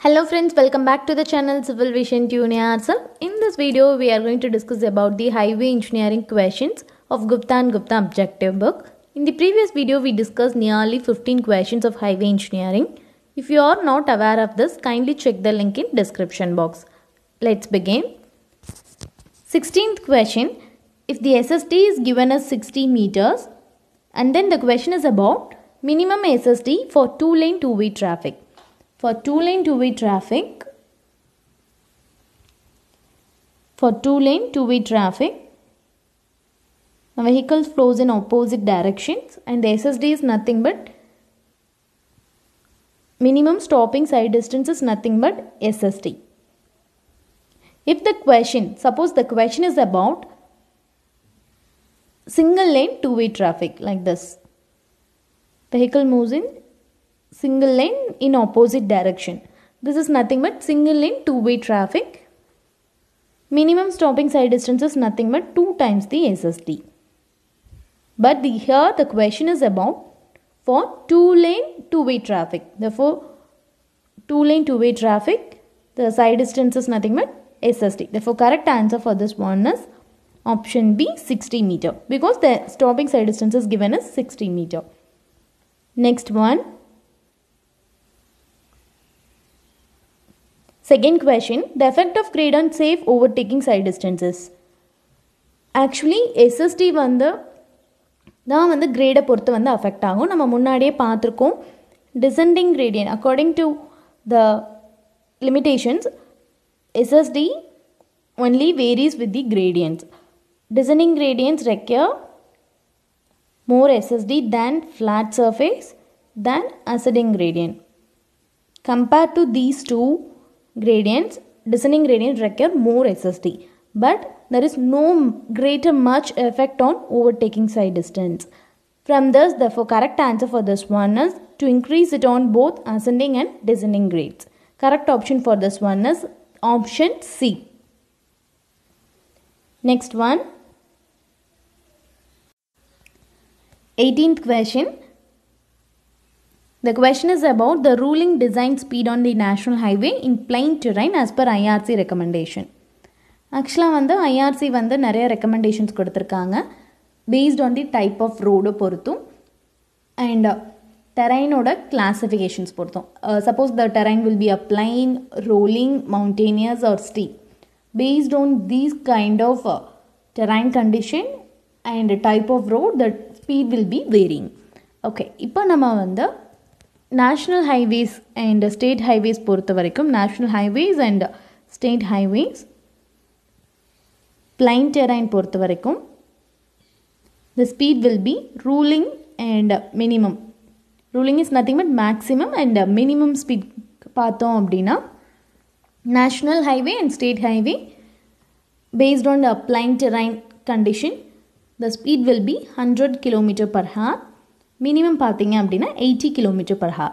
Hello friends, welcome back to the channel Civil Vision Tunia. In this video, we are going to discuss about the highway engineering questions of Gupta and Gupta objective book. In the previous video, we discussed nearly 15 questions of highway engineering. If you are not aware of this, kindly check the link in description box. Let's begin. 16th question. If the SST is given as 60 meters, and then the question is about minimum SST for two-lane two-way traffic. For two-lane two-way traffic, a vehicle flows in opposite directions and the SSD is nothing but minimum stopping side distance is nothing but SST. If the question, suppose the question is about single lane two-way traffic like this. Vehicle moves in single lane in opposite direction. This is nothing but single lane two-way traffic. Minimum stopping side distance is nothing but 2 times the SST. But here the question is about for two-lane two-way traffic. Therefore, two-lane two-way traffic, the side distance is nothing but SST. Therefore, correct answer for this one is option B, 60 meter. Because the stopping side distance is given as 60 meter. Next one. Second question, the effect of grade on safe overtaking side distances. Actually, SST தான் grade பொறுத்து affect ஆகும். நம்ம முன்னாடியே பார்த்திருக்கோம். Descending gradient, according to the limitations, SST only varies with the gradients. Descending gradients require more SST than flat surface than ascending gradient. Compared to these two gradients, descending gradient require more SST, but there is no greater much effect on overtaking side distance. From this, therefore, correct answer for this one is to increase it on both ascending and descending grades. Correct option for this one is option C. Next one. 18th question. The question is about the ruling design speed on the national highway in plain terrain as per IRC recommendation. Actually, IRC நிறைய recommendations கொடுத்திருக்காங்க based on the type of road பொறுத்தும் and terrain ஓட classifications பொறுத்தும். Suppose the terrain will be a plain, rolling, mountainous or steep. Based on these kind of terrain condition and type of road, the speed will be varying. Okay, இப்போ நம்ம national highways and state highways பொறுத்த வரைக்கும் national highways and state highways plain terrain பொறுத்த வரைக்கும் the speed will be ruling and minimum. Ruling is nothing but maximum and minimum speed பார்த்தோம் அப்படினா national highway and state highway based on the plain terrain condition the speed will be 100 km per hour. Minimum பார்த்தீங்க அப்படினா 80 km per hour.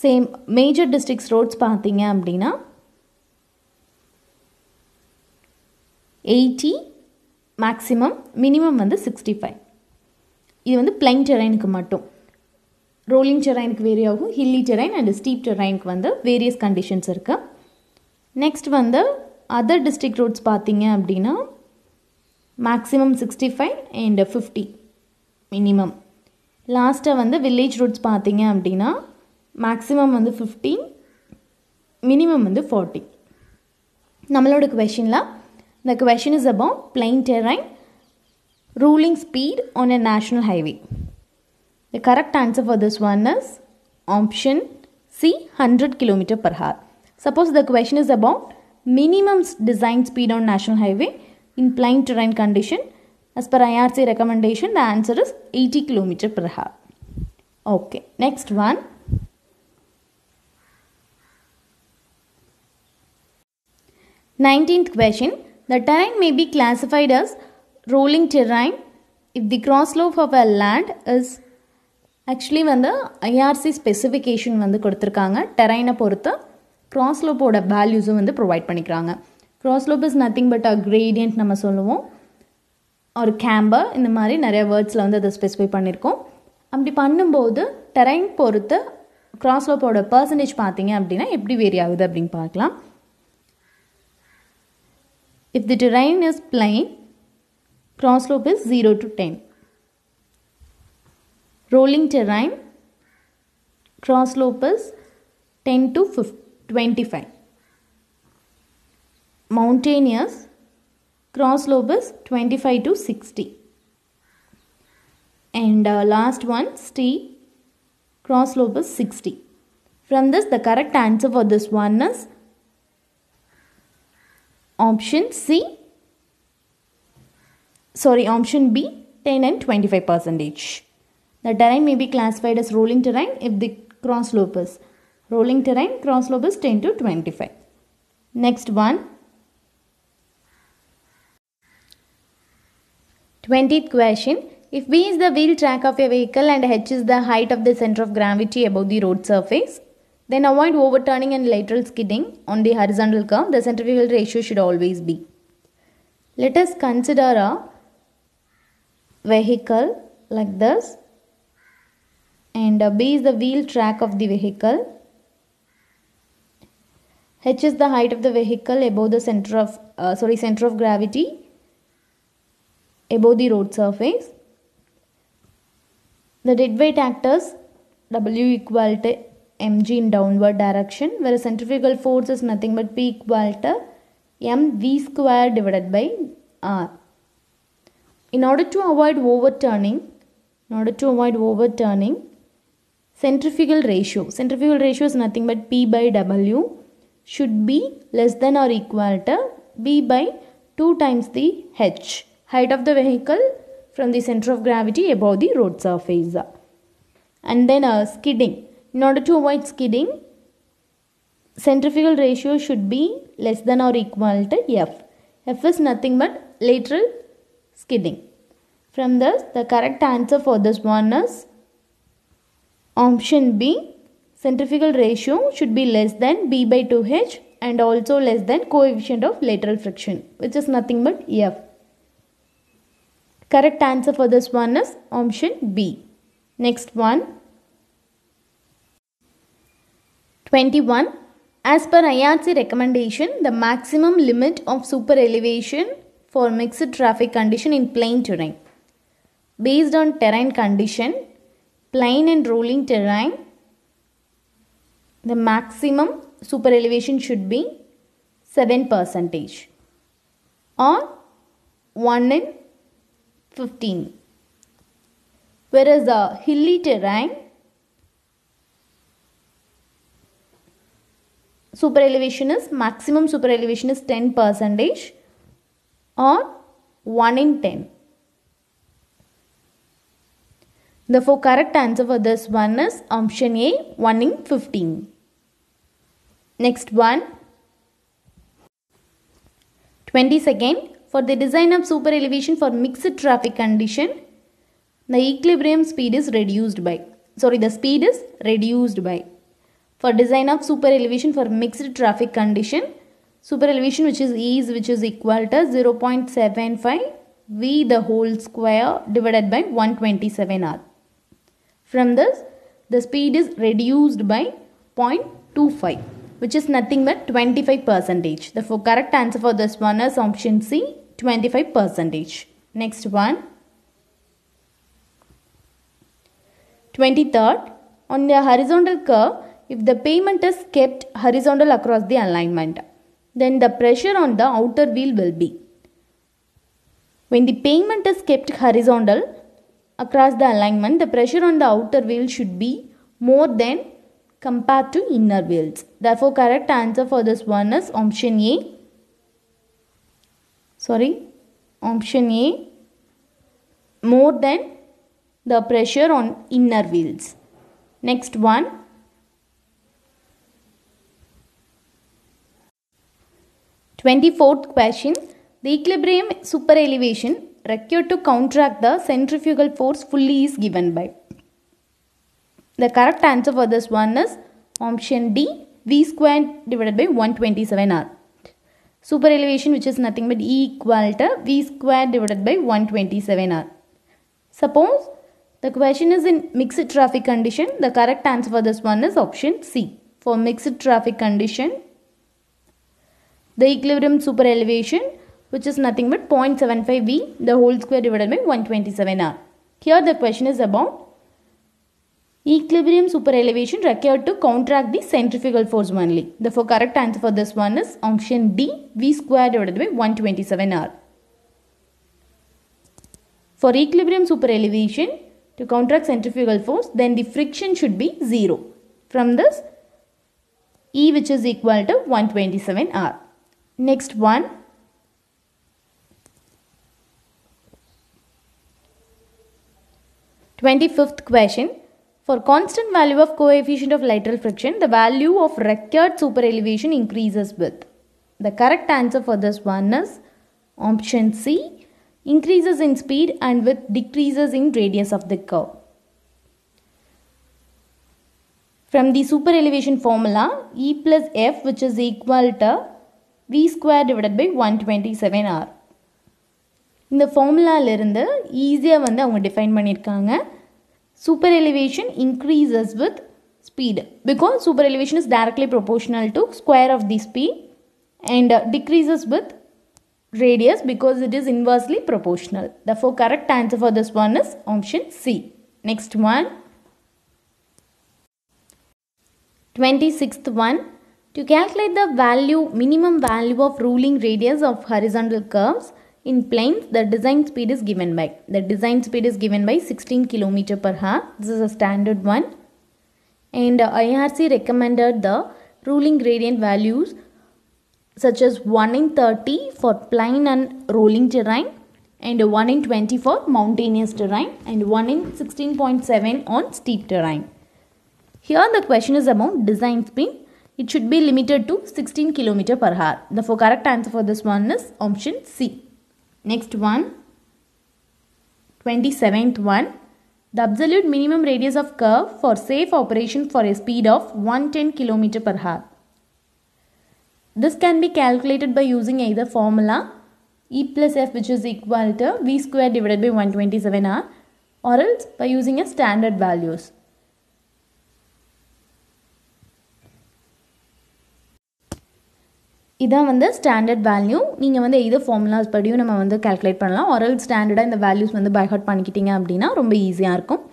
Same major districts roads பார்த்தீங்க அப்படினா 80 maximum, minimum 65. இது plain terrainக்கு மட்டும். Rolling terrainக்கு vary ஆகும், hilly terrain and steep terrainக்கு various conditions இருக்கு. Next other district roads பார்த்தீங்க அப்படினா maximum 65 and 50 minimum. Last village roads பார்த்தீங்க அப்படினா maximum 15, minimum 40. நம்மளோட questionல the question is about plain terrain ruling speed on a national highway. The correct answer for this one is option C, 100 km per hour. Suppose the question is about minimum design speed on national highway in plain terrain condition. As per IRC recommendation, the answer is 80 km per hour. Okay, next one. Nineteenth question. The terrain may be classified as rolling terrain if the cross slope of a land is actually IRC specification கொடுத்திருக்காங்க terrain பொறுத்து cross slope ஓட values provide பண்ணிக்கிறாங்க. Cross slope is nothing but a gradient நம்ம சொல்லுவோம். ஒரு camber இந்த மாதிரி நிறைய வேர்ட்ஸ்ல அதை ஸ்பெசிஃபை பண்ணியிருக்கோம். அப்படி பண்ணும்போது terrain பொறுத்து cross slope ஓட percentage பார்த்தீங்க அப்படின்னா எப்படி வேரி ஆகுது அப்படின்னு பார்க்கலாம். If the terrain is plain, cross slope is 0 to 10. Rolling terrain, cross slope is 10 to 25. Mountainous, cross slope is 25 to 60. And last one, steep, cross slope is 60. From this, the correct answer for this one is option B, 10 and 25%. The terrain may be classified as rolling terrain if the cross slope is rolling terrain, cross slope is 10 to 25. Next one, 20th question. If B is the wheel track of a vehicle and H is the height of the center of gravity above the road surface, then avoid overturning and lateral skidding on the horizontal curve. The centrifugal ratio should always be. Let us consider a vehicle like this, and B is the wheel track of the vehicle. H is the height of the vehicle above the center of gravity above the road surface. The dead weight actors W equal to mg in downward direction, whereas centrifugal force is nothing but P equal to mv square divided by r. In order to avoid overturning, centrifugal ratio is nothing but P by W should be less than or equal to B by 2 times the H, height of the vehicle from the center of gravity above the road surface. And then skidding. In order to avoid skidding, centrifugal ratio should be less than or equal to F. F is nothing but lateral skidding. From this, the correct answer for this one is option B. Centrifugal ratio should be less than B by 2H and also less than coefficient of lateral friction, which is nothing but F. Correct answer for this one is option B. Next one, 21. As per IRC recommendation, the maximum limit of super elevation for mixed traffic condition in plain terrain. Based on terrain condition, plain and rolling terrain, the maximum super elevation should be 7% or 1 in 15. Whereas the hilly terrain, maximum super elevation is 10% or 1 in 10. Therefore, correct answer for this one is option A, 1 in 15. Next one, 22nd. For the design of super elevation for mixed traffic condition, the equilibrium speed is reduced by. For design of super elevation for mixed traffic condition, super elevation which is equal to 0.75 V the whole square divided by 127 R. From this, the speed is reduced by 0.25, which is nothing but 25%. Therefore, correct answer for this one is option C, 25%. Next one, 23rd. On the horizontal curve, if the pavement is kept horizontal across the alignment, then the pressure on the outer wheel will be. When the pavement is kept horizontal across the alignment, the pressure on the outer wheel should be more than compared to inner wheels. Therefore, correct answer for this one is option A. More than the pressure on inner wheels. Next one, 24th question. The equilibrium super elevation required to counteract the centrifugal force fully is given by. The correct answer for this one is option D, V squared divided by 127 R. Super elevation which is nothing but E equal to V squared divided by 127 R. Suppose The question is in mixed traffic condition. The correct answer for this one is option C. For mixed traffic condition, the equilibrium super elevation, which is nothing but 0.75 V the whole square divided by 127 R. Here the question is about equilibrium super elevation required to counteract the centrifugal force only. Therefore, correct answer for this one is option D, V square divided by 127 R. For equilibrium super elevation, to counteract centrifugal force, then the friction should be 0. From this, E which is equal to 127 R. Next one. Twenty-fifth question. For constant value of coefficient of lateral friction, the value of required super elevation increases with. The correct answer for this one is option C. Increases in speed and with decreases in radius of the curve. From the super elevation formula, E plus F which is equal to V square divided by 127 R. இந்த formulaல இருந்து ஈஸியாக வந்து அவங்க define பண்ணியிருக்காங்க. Super elevation increases with speed because super elevation is directly proportional to square of the speed and decreases with radius because it is inversely proportional. Therefore, correct answer for this one is option C. Next one. 26th one. To calculate the minimum value of ruling radius of horizontal curves in planes, the design speed is given by. The design speed is given by 16 km per hour. This is a standard one. And IRC recommended the ruling gradient values such as 1 in 30 for plain and rolling terrain and 1 in 20 for mountainous terrain and 1 in 16.7 on steep terrain. Here the question is about design speed. It should be limited to 16 km per hour. Therefore, correct answer for this one is option C. Next one. 27th one. The absolute minimum radius of curve for safe operation for a speed of 110 km per hour. This can be calculated by using either formula E plus F which is equal to V square divided by 127 R or else by using a standard values. இதான் வந்து standard value. நீங்கள் வந்து எது formulas படியும் நம்ம வந்து calculate பண்ணலாம் or else ஸ்டாண்டர்டாக இந்த வேல்யூஸ் வந்து பை ஹார்ட் பண்ணிக்கிட்டீங்க அப்படின்னா ரொம்ப ஈஸியாக இருக்கும்.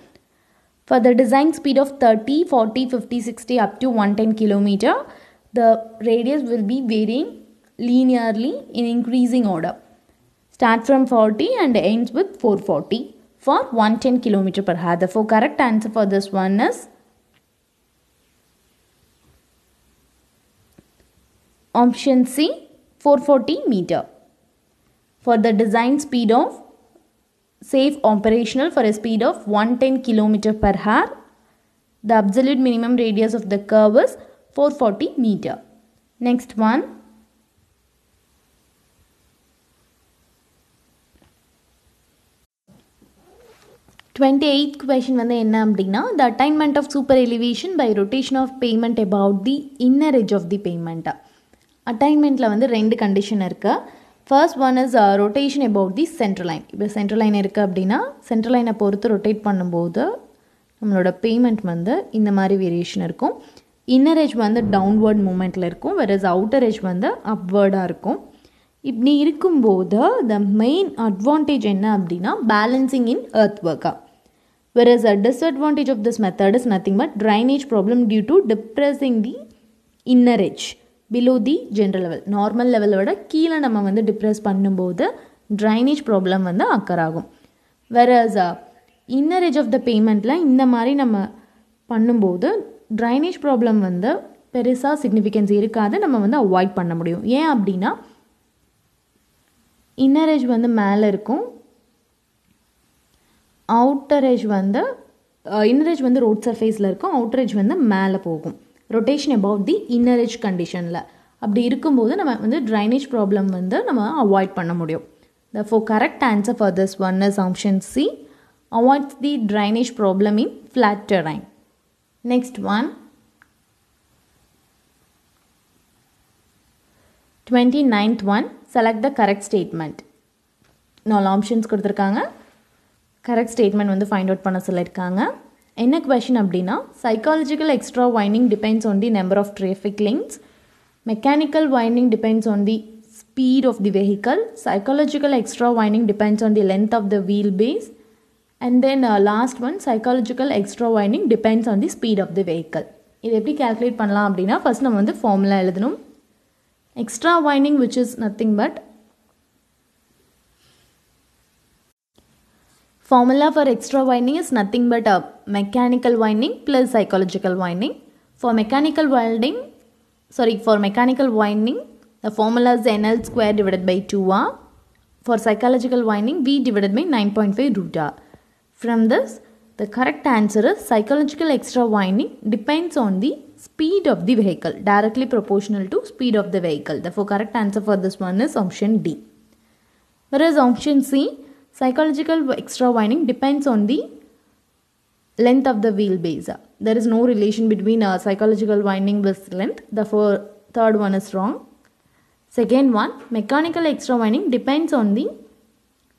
For the design speed of 30, 40, 50, 60 up to 110 km, the radius will be varying linearly in increasing order. Start from 40 and ends with 440 for 110 km per hour. Therefore, correct answer for this one is option C, 440 meter. For the design speed of safe operational for a speed of 110 km per hour, the absolute minimum radius of the curve is 440 meter. Next one. 28th question வந்து என்ன அப்படின்னா, the attainment of super elevation by rotation of pavement about the inner edge of the pavement. அட்டைன்மெண்ட்டில் வந்து ரெண்டு condition இருக்குது. First one is rotation about the central line. இப்போ central line இருக்குது அப்படின்னா central லைனை பொறுத்து ரொட்டேட் பண்ணும்போது நம்மளோட பேமெண்ட் வந்து இந்த மாதிரி வேரியேஷன் இருக்கும். இன்னர் எஜ் வந்து டவுன்வர்ட் மூமெண்ட்டில் இருக்கும், வெரஸ் அவுட்டர் எஜ் வந்து அப்வர்டாக இருக்கும். இப்படி இருக்கும்போது த மெயின் அட்வான்டேஜ் என்ன அப்படின்னா பேலன்சிங் இன் எர்த் ஒர்க்காக. whereas a disadvantage of this method is nothing but drainage problem due to depressing the inner edge below the general level. Normal level விட கீழே நம்ம வந்து டிப்ரெஸ் பண்ணும்போது drainage problem வந்து occur ஆகும். whereas inner edge of the pavementல இந்த மாதிரி நம்ம பண்ணும்போது drainage problem வந்து பெருசாக சிக்னிஃபிகன்ஸ் இருக்காது, நம்ம வந்து அவாய்ட் பண்ண முடியும். ஏன் அப்படின்னா இன்னர் எஜ் வந்து மேலே இருக்கும், அவுட்டர் எஜ் வந்து இன்னர் எஜ் வந்து ரோட் சர்ஃபேஸில் இருக்கும், அவுட்டர் எஜ் வந்து மேலே போகும். Rotation about the inner edge கண்டிஷனில் அப்படி இருக்கும்போது நம்ம வந்து ட்ரைனேஜ் ப்ராப்ளம் வந்து நம்ம அவாய்ட் பண்ண முடியும். therefore correct answer for this one is option C, avoids the drainage problem in flat terrain. Next one. 29th one, select the correct statement. 4 options கொடுத்துருக்காங்க. கரெக்ட் ஸ்டேட்மெண்ட் வந்து ஃபைண்ட் அவுட் பண்ண சொல்லியிருக்காங்க. என்ன question அப்படின்னா, psychological extra winding depends on the number of traffic lines, mechanical winding depends on the speed of the vehicle, psychological extra winding depends on the length of the wheelbase, and then last one, psychological extra winding depends on the speed of the vehicle. இது எப்படி calculate பண்ணலாம் அப்படின்னா, first நம்ம வந்து formula எழுதணும். Extra winding, which is nothing but formula for extra winding is nothing but a mechanical winding plus psychological winding. For mechanical winding, the formula is NL square divided by 2R. For psychological winding, V divided by 9.5 root R. From this, the correct answer is psychological extra winding depends on the speed of the vehicle, directly proportional to speed of the vehicle. Therefore, correct answer for this one is option D. Whereas option C, psychological extra winding depends on the length of the wheelbase. There is no relation between psychological winding with length. Therefore, third one is wrong. Second one, mechanical extra winding depends on the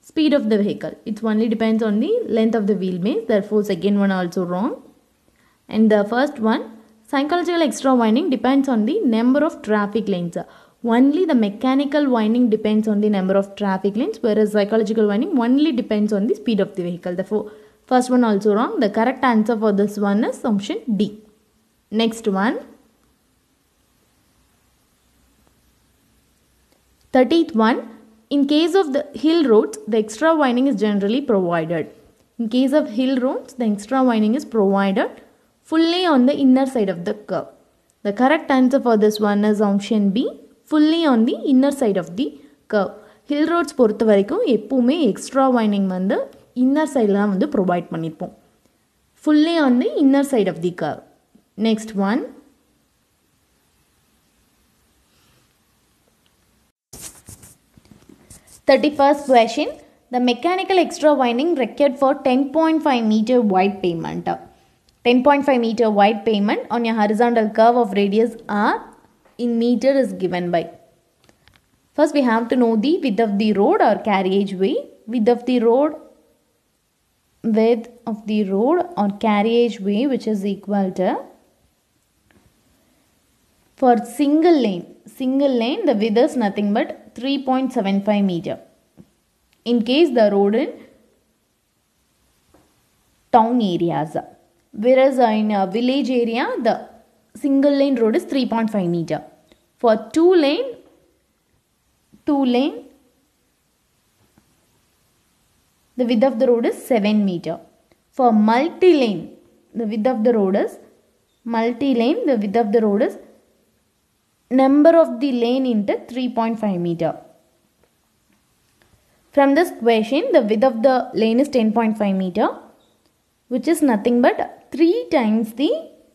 speed of the vehicle. It only depends on the length of the wheelbase. Therefore, second one also wrong. And the first one, psychological extra winding depends on the number of traffic lanes. Only the mechanical winding depends on the number of traffic lanes, whereas psychological winding only depends on the speed of the vehicle. Therefore, first one also wrong. The correct answer for this one is option D. Next one. 30th one, in case of the hill roads, the extra winding is generally provided. In case of hill roads, the extra winding is provided fully on the inner side of the curve. The correct answer for this one is option B, fully on the inner side of the curve. Hill roads பொறுத்த வரைக்கும் எப்பவுமே extra winding வந்து inner side தான் வந்து provide பண்ணிருப்போம். Fully on the inner side of the curve. Next one. 31st question, the mechanical extra winding required for 10.5 meter wide pavement. 10.5 meter wide pavement on a horizontal curve of radius R in meter is given by. First we have to know the width of the road or carriageway. Width of the road or carriageway, which is equal to, for single lane, the width is nothing but 3.75 meter. In case the road in town areas, whereas in a village area, the single lane road is 3.5 meter. For two lane, the width of the road is 7 meter. For multi-lane, the width of the road is number of the lane into 3.5 meter. From this question, the width of the lane is 10.5 meter, which is nothing but 3 times the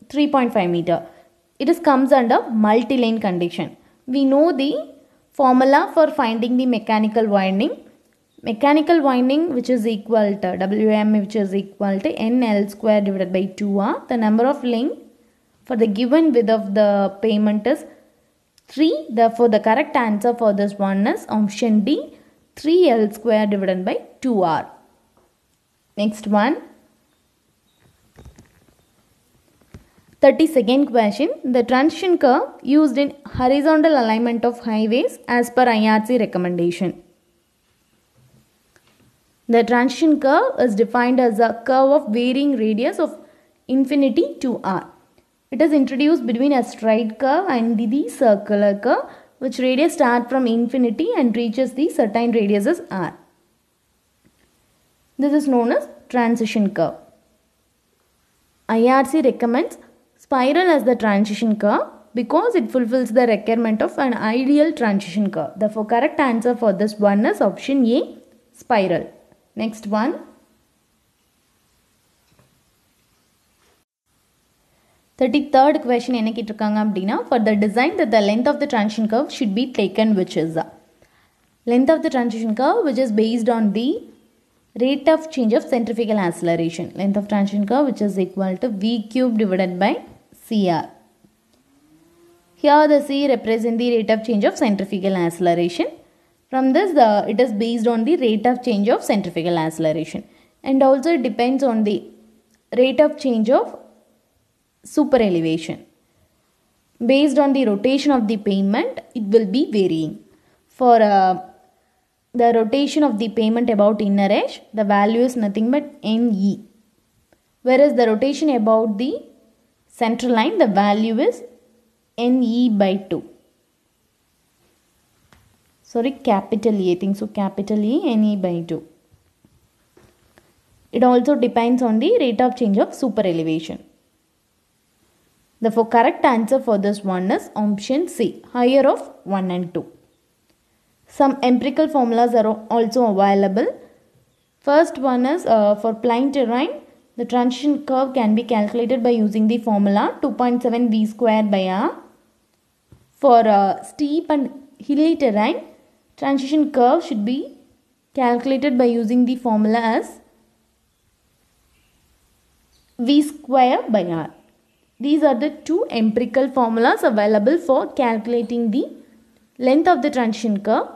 3.5 meter. It comes under multi-lane condition. We know the formula for finding the mechanical winding. Mechanical winding, which is equal to Wm, which is equal to NL square divided by 2R. The number of lane for the given width of the pavement is 3. Therefore, the correct answer for this one is option D, 3L square divided by 2R. Next one. 32nd question. The transition curve used in horizontal alignment of highways as per IRC recommendation. The transition curve is defined as a curve of varying radius of infinity to R. It is introduced between a straight curve and the circular curve, which radius starts from infinity and reaches the certain radius as R. This is known as transition curve. IRC recommends spiral as the transition curve because it fulfills the requirement of an ideal transition curve. Therefore, correct answer for this one is option A, spiral. Next one. 33rd question என்ன கேட்டிருக்காங்க அப்படின்னா, for the design that the length of the transition curve should be taken, which is length of the transition curve which is based on the rate of change of centrifugal acceleration. Length of transition curve which is equal to V cube divided by CR. Here the C represents the rate of change of centrifugal acceleration. From this it is based on the rate of change of centrifugal acceleration. and also it depends on the rate of change of super elevation. Based on the rotation of the pavement, it will be varying. For the rotation of the pavement about inner edge, the value is nothing but NE. Whereas the rotation about the center line, the value is NE by 2. Sorry, capital E, I think so, capital E, NE by 2. It also depends on the rate of change of super elevation. Therefore, correct answer for this one is option C, higher of 1 and 2. Some empirical formulas are also available. First one is for plain terrain, the transition curve can be calculated by using the formula 2.7 V square by R. For steep and hilly terrain, transition curve should be calculated by using the formula as V square by R. These are the two empirical formulas available for calculating the length of the transition curve.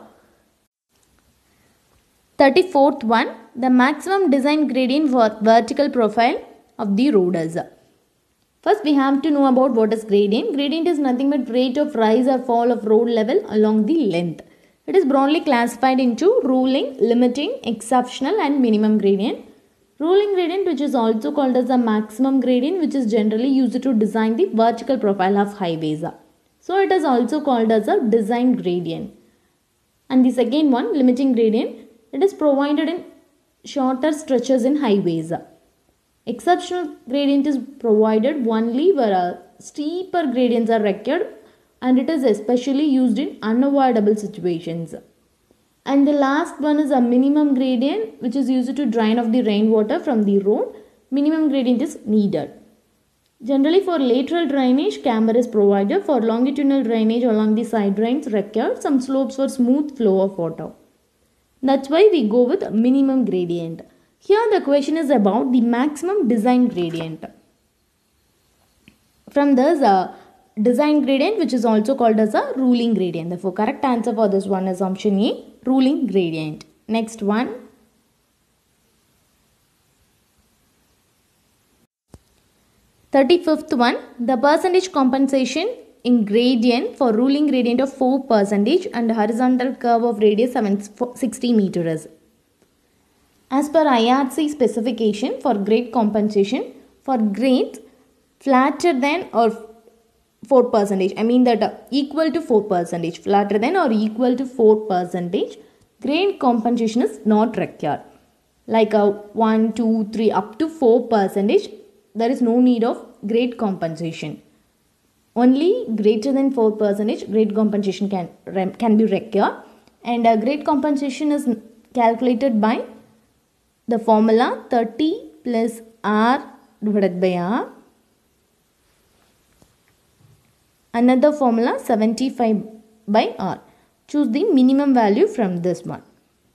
34th one, the maximum design gradient for vertical profile of the road is. First we have to know about what is gradient. Gradient is nothing but rate of rise or fall of road level along the length. It is broadly classified into ruling, limiting, exceptional and minimum gradient. Ruling gradient, which is also called as the maximum gradient, which is generally used to design the vertical profile of highways. So it is also called as a design gradient. And the second one, limiting gradient, it is provided in shorter stretches in highways. Exceptional gradient is provided only where steeper gradients are required, and it is especially used in unavoidable situations. And the last one is a minimum gradient, which is used to drain off the rainwater from the road. Minimum gradient is needed. Generally for lateral drainage, camber is provided. For longitudinal drainage along the side drains required some slopes for smooth flow of water. That's why we go with minimum gradient. Here the question is about the maximum design gradient. From this design gradient, which is also called as a ruling gradient. Therefore, correct answer for this one is option A, ruling gradient. Next one. 35th one, the percentage compensation in gradient for ruling gradient of 4% and horizontal curve of radius 60 meters. As per IRC specification for grade compensation, for grades flatter than or 4%, I mean that equal to 4%, flatter than or equal to 4%, grade compensation is not required. Like 1, 2, 3 up to 4%, there is no need of grade compensation. Only greater than 4% grade compensation can be required, and grade compensation is calculated by the formula 30 plus R divided by R. Another formula 75 by R. Choose the minimum value from this one.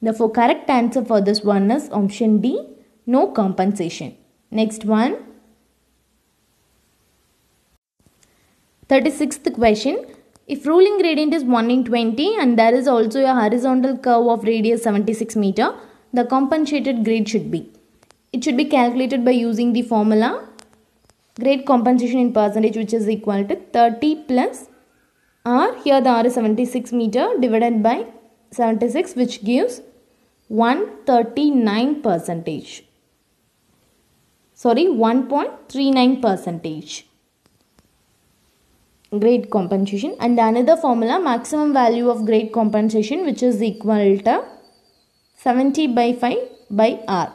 Therefore, correct answer for this one is option D, no compensation. Next one. 36th question. If ruling gradient is 1 in 20 and there is also a horizontal curve of radius 76 meter, the compensated grade should be. It should be calculated by using the formula grade compensation in percentage, which is equal to 30 plus R. Here the R is 76 meter divided by 76, which gives 139%. Sorry, 1.39%. Grade compensation. And another formula, maximum value of grade compensation, which is equal to 70 by 5 by R.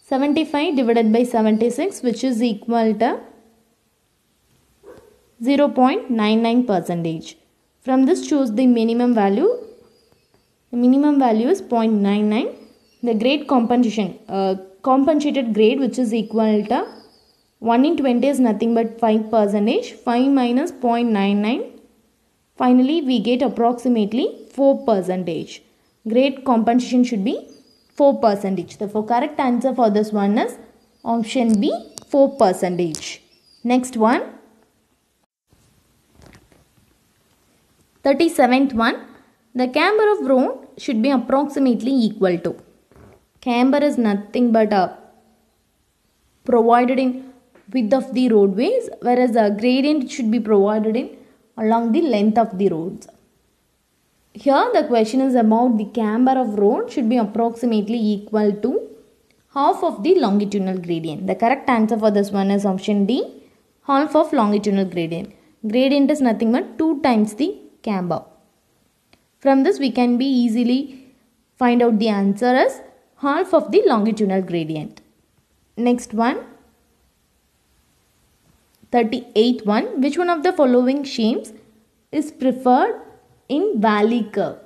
75 divided by 76, which is equal to 0.99%. From this choose the minimum value. The minimum value is 0.99. The grade compensation, compensated grade, which is equal to 1 in 20 is nothing but 5%. 5 minus 0.99. Finally, we get approximately 4%. Grade compensation should be 4%. Therefore, correct answer for this one is option B, 4%. Next one. 37th one. The camber of road should be approximately equal to. Camber is nothing but provided in width of the roadways, whereas the gradient should be provided in along the length of the roads. Here the question is about the camber of road should be approximately equal to half of the longitudinal gradient. The correct answer for this one is option D, half of longitudinal gradient. Gradient is nothing but 2 times the camber. From this we can be easily find out the answer as half of the longitudinal gradient. Next one, 38th one. Which one of the following shapes is preferred in valley curve?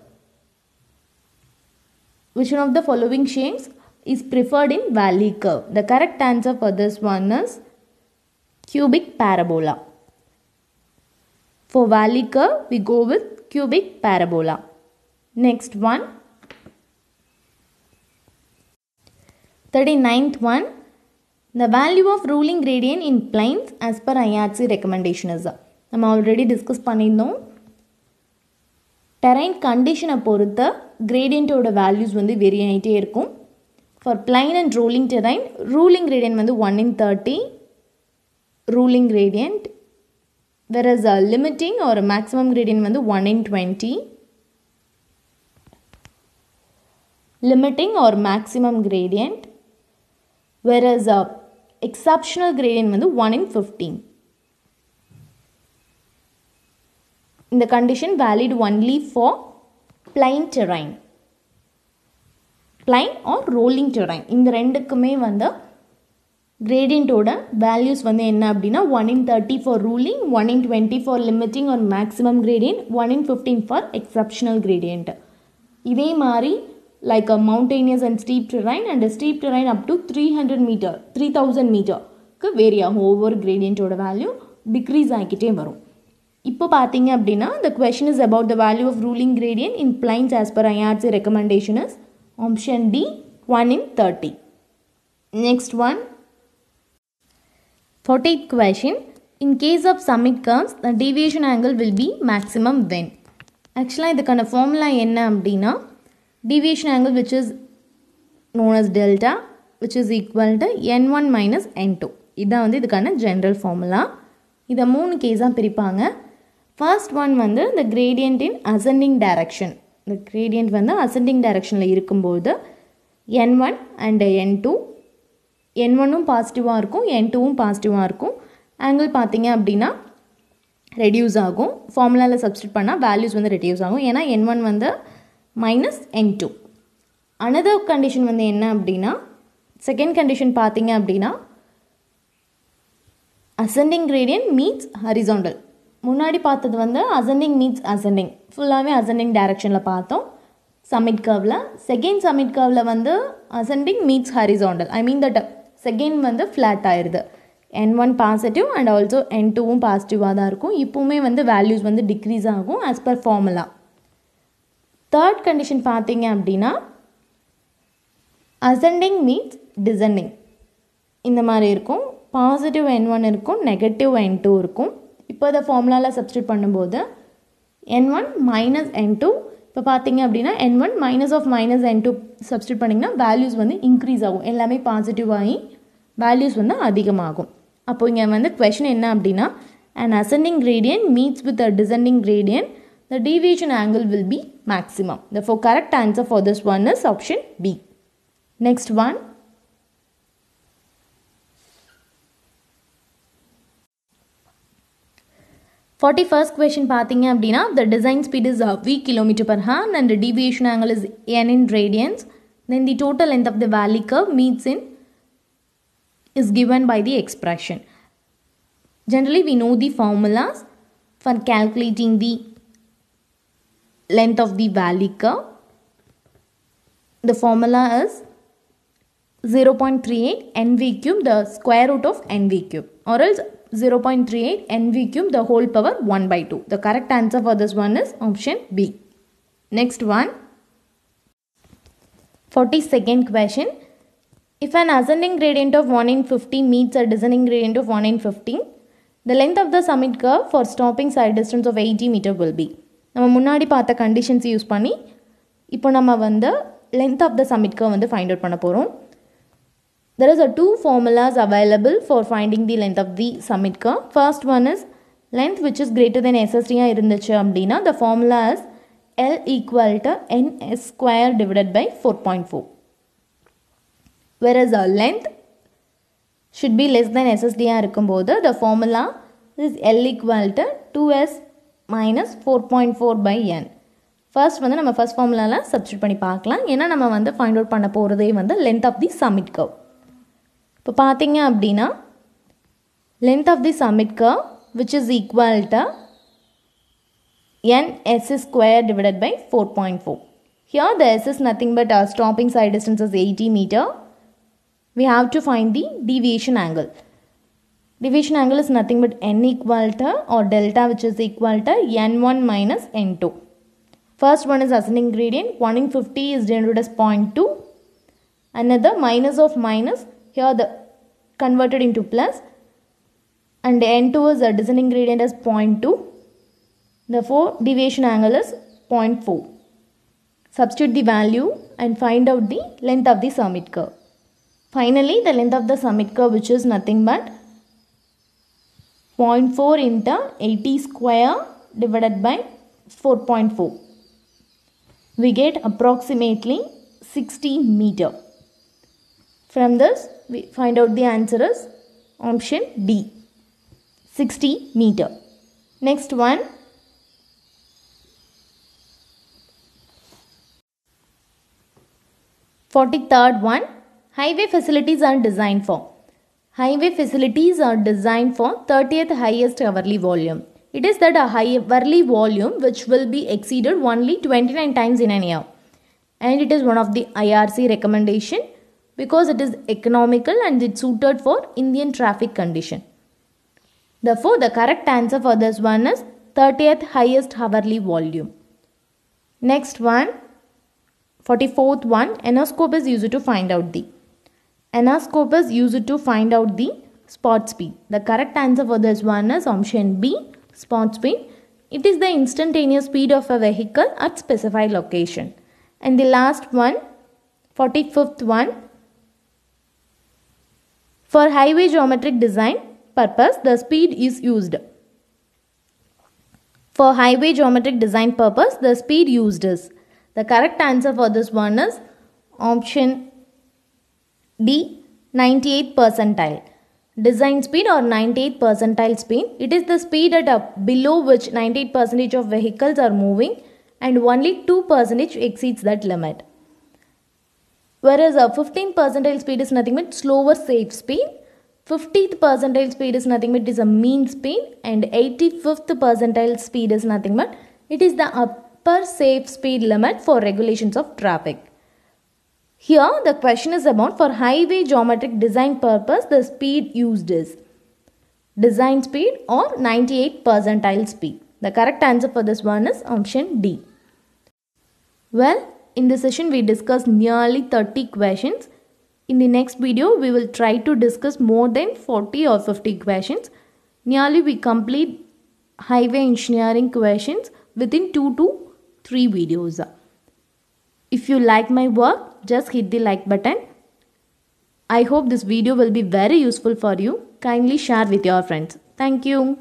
Which one of the following shapes is preferred in valley curve? The correct answer for this one is cubic parabola. For valley curve, we go with cubic parabola. Next one, 39th one. The value of ruling gradient in planes as per IRC recommendation is. நம்ம already discuss பண்ணியிருந்தோம். terrain condition பொறுத்த gradient ஓட values வந்து vary ஆகிட்டே இருக்கும். For plain and rolling terrain, ruling gradient வந்து 1 in 30 ruling gradient, whereas limiting or maximum gradient வந்து 1 in 20. Limiting or maximum gradient, whereas exceptional gradient வந்து 1 in 15. In the condition valid only for plain terrain. Plain or rolling terrain. இந்த ரெண்டுக்குமே வந்து gradient ஓட values வந்து என்ன அப்படின்னா 1 in 30 for ruling, 1 in 20 for limiting or maximum gradient, 1 in 15 for exceptional gradient. இதே மாதிரி like a mountainous and steep terrain and a steep terrain up to 300 meter, 3000 meter க்கு vary ஆகும். ஒவ்வொரு gradient ஓட value decrease ஆகிக்கிட்டே வரும். இப்போ பார்த்தீங்க அப்படின்னா the question is about the value of ruling gradient in planes as per IRC recommendation is option D, 1 in 30. Next one, 40th question. In case of summit curves, the deviation angle will be maximum when? Actually இதுக்கான formula என்ன அப்படின்னா deviation angle which is known as delta, which is equal to n1 minus n2. இதான் வந்து இதுக்கான general formula. இதை 3 கேஸாக பிரிப்பாங்க. First one வந்து the gradient in ascending direction. The gradient வந்து ascending directionல இருக்கும்போது n1 and n2, n1ம் பாசிட்டிவாக இருக்கும், n2ம் பாசிட்டிவாக இருக்கும். ஆங்கிள் பார்த்தீங்க அப்படின்னா ரெடியூஸ் ஆகும். ஃபார்முலாவில் சப்ஸ்டிட் பண்ணால் வேல்யூஸ் வந்து ரெடியூஸ் ஆகும். ஏன்னா n1 வந்து மைனஸ் n2. அனதர் கண்டிஷன் வந்து என்ன அப்படின்னா, செகண்ட் கண்டிஷன் பார்த்தீங்க அப்படின்னா ascending gradient meets horizontal. முன்னாடி பார்த்தது வந்து ascending meets ascending, ஃபுல்லாகவே ascending directionல பார்த்தோம் summit curveல. செகண்ட் summit curveல வந்து ascending meets horizontal. I mean that second வந்து flat ஆயிருது. n1 பாசிட்டிவ் அண்ட் ஆல்சோ n2வும் பாசிட்டிவாக தான் இருக்கும். இப்போவுமே வந்து வேல்யூஸ் வந்து டிக்ரீஸ் ஆகும் as per formula. Third condition பார்த்தீங்க அப்படின்னா ascending meets descending இந்த மாதிரி இருக்கும். பாசிட்டிவ் n1 இருக்கும், நெகட்டிவ் n2 இருக்கும். இப்போ அதை ஃபார்முலாவில் சப்ஸ்டிட் பண்ணும்போது n1 மைனஸ் n2, இப்போ பார்த்தீங்க அப்படின்னா n1 minus of minus n2 substitute பண்ணிங்கன்னா வேல்யூஸ் வந்து இன்க்ரீஸ் ஆகும். எல்லாமே பாசிட்டிவ் ஆகி வேல்யூஸ் வந்து அதிகமாகும். அப்போ இங்கே வந்து கொஷின் என்ன அப்படின்னா an ascending gradient meets with a descending gradient, the deviation angle will be maximum. Therefore correct answer for this one is option B. Next one, first question பார்த்தீங்க அப்படின்னா the design speed is v km/h and the deviation angle is n in radians. Then the total length of the valley curve meets in is given by the expression. Generally we know the formulas for calculating the length of the valley curve. The formula is 0.38 nv cube the square root of nv cube, or else 0.38 nv cube the whole power 1 by 2. The correct answer for this one is option B. Next one, 42nd question. If an ascending gradient of 1 in 50 meets a descending gradient of 1 in 15, the length of the summit curve for stopping side distance of 80 meter will be. நம்ம முன்னாடி பார்த்த conditions use பண்ணி இப்போ நம்ம வந்து length of the summit curve வந்து find out பண்ண போகிறோம். There is a two formulas available for finding the length of the summit curve. First one is length which is greater than SSD இருந்துச்சு அப்படின்னா the formula is L equal to NS square divided by 4.4. Whereas our length should be less than SSD இருக்கும்போது the formula is L equal to 2S minus 4.4 by N. First வந்து நம்ம first formula substitute பண்ணி பார்க்கலாம். ஏன்னா நம்ம வந்து find out பண்ண போகிறதே வந்து length of the summit curve. இப்போ பார்த்தீங்க அப்படின்னா length of the summit curve which is equal to NS square divided by 4.4. Here the S is nothing but our stopping side distance is 80 meter. We have to find the deviation angle. Deviation angle is nothing but N equal to or delta which is equal to N1 minus N2. First one is ascending gradient. 1 in 50 is denoted as 0.2. Another minus of minus. Here the converted into plus, and N2 is a descending gradient as 0.2. Therefore, deviation angle is 0.4. Substitute the value and find out the length of the summit curve. Finally, the length of the summit curve which is nothing but 0.4 into 80 square divided by 4.4. We get approximately 60 meter. From this, we find out the answer is option D, 60 meter. Next one, third one, highway facilities are designed for. Highway facilities are designed for 30th highest hourly volume. It is that a hourly volume which will be exceeded only 29 times in an year. And it is one of the IRC recommendation, because it is economical and it's suited for Indian traffic condition. Therefore, the correct answer for this one is 30th highest hourly volume. Next one, 44th one, anoscope is used to find out the. Anoscope is used to find out the spot speed. The correct answer for this one is option B, spot speed. It is the instantaneous speed of a vehicle at specified location. And the last one, 45th one, for highway geometric design purpose, the speed is used. For highway geometric design purpose, the speed used is. The correct answer for this one is option D, 98th percentile. Design speed or 98th percentile speed. It is the speed at below which 98% of vehicles are moving and only 2% exceeds that limit. Whereas a 15th percentile speed is nothing but slower safe speed. 50th percentile speed is nothing but it is a mean speed, and 85th percentile speed is nothing but it is the upper safe speed limit for regulations of traffic. Here the question is about for highway geometric design purpose the speed used is design speed or 98th percentile speed. The correct answer for this one is option D. Well, in this session we discussed nearly 30 questions. In the next video we will try to discuss more than 40 or 50 questions. Nearly we complete highway engineering questions within 2 to 3 videos. If you like my work, just hit the like button. I hope this video will be very useful for you. Kindly share with your friends. Thank you.